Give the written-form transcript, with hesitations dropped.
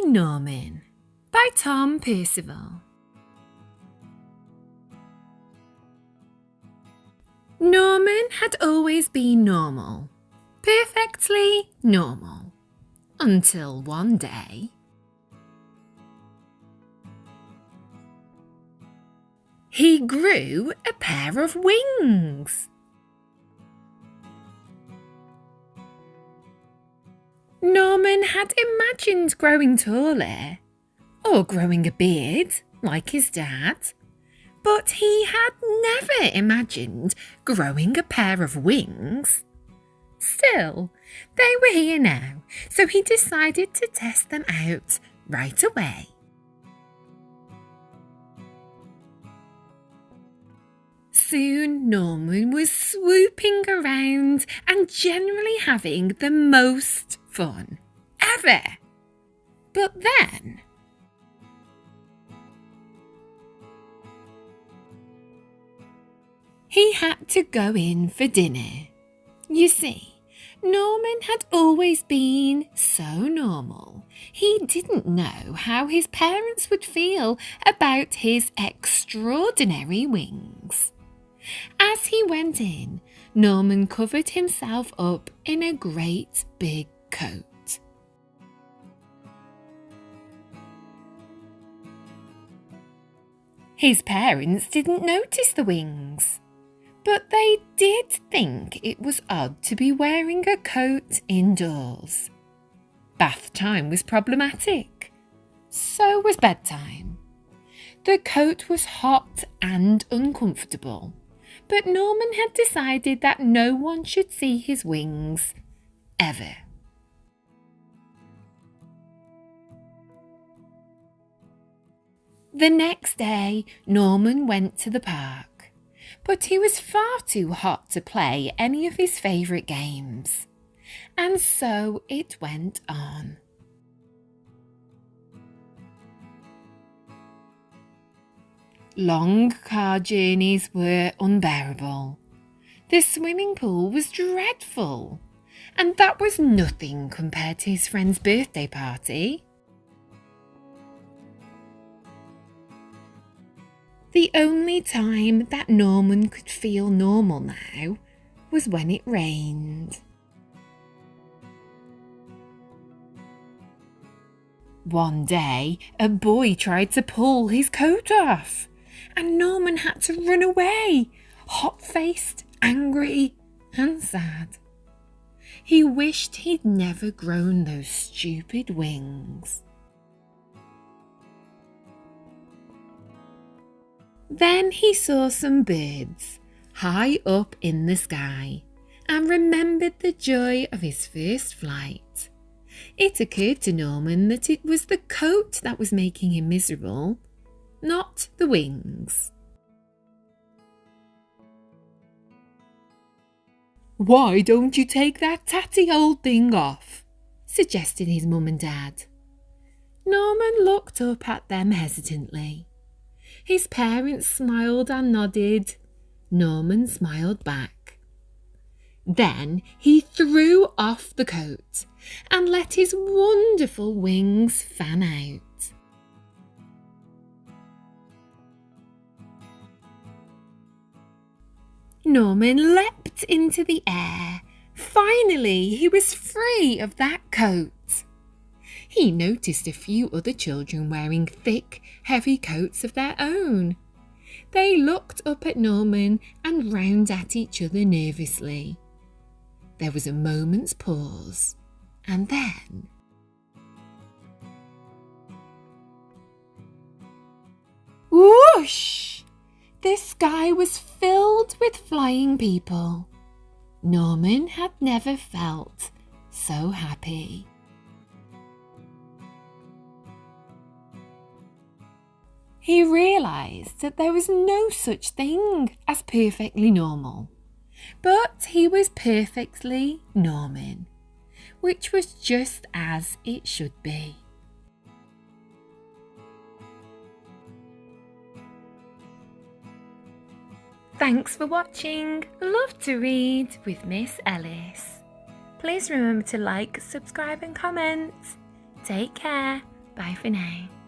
Norman by Tom Percival. Norman had always been normal, perfectly normal, until one day he grew a pair of wings. Norman had imagined growing taller, or growing a beard like his dad, but he had never imagined growing a pair of wings. Still, they were here now, so he decided to test them out right away. Soon Norman was swooping around and generally having the most fun ever. But then he had to go in for dinner. You see, Norman had always been so normal. He didn't know how his parents would feel about his extraordinary wings. As he went in, Norman covered himself up in a great big coat. His parents didn't notice the wings, but they did think it was odd to be wearing a coat indoors. Bath time was problematic. So was bedtime. The coat was hot and uncomfortable, but Norman had decided that no one should see his wings, ever. The next day, Norman went to the park, but he was far too hot to play any of his favourite games, and so it went on. Long car journeys were unbearable. The swimming pool was dreadful, and that was nothing compared to his friend's birthday party. The only time that Norman could feel normal now was when it rained. One day, a boy tried to pull his coat off, and Norman had to run away, hot-faced, angry, and sad. He wished he'd never grown those stupid wings. Then he saw some birds high up in the sky and remembered the joy of his first flight. It occurred to Norman that it was the coat that was making him miserable, not the wings. "Why don't you take that tatty old thing off?" suggested his mum and dad. Norman looked up at them hesitantly. His parents smiled and nodded. Norman smiled back. Then he threw off the coat and let his wonderful wings fan out. Norman leapt into the air. Finally, he was free of that coat. He noticed a few other children wearing thick, heavy coats of their own. They looked up at Norman and round at each other nervously. There was a moment's pause, and then whoosh! The sky was filled with flying people. Norman had never felt so happy. He realised that there was no such thing as perfectly normal, but he was perfectly Norman, which was just as it should be. Thanks for watching Love to Read with Miss Ellis. Please remember to like, subscribe and comment. Take care. Bye for now.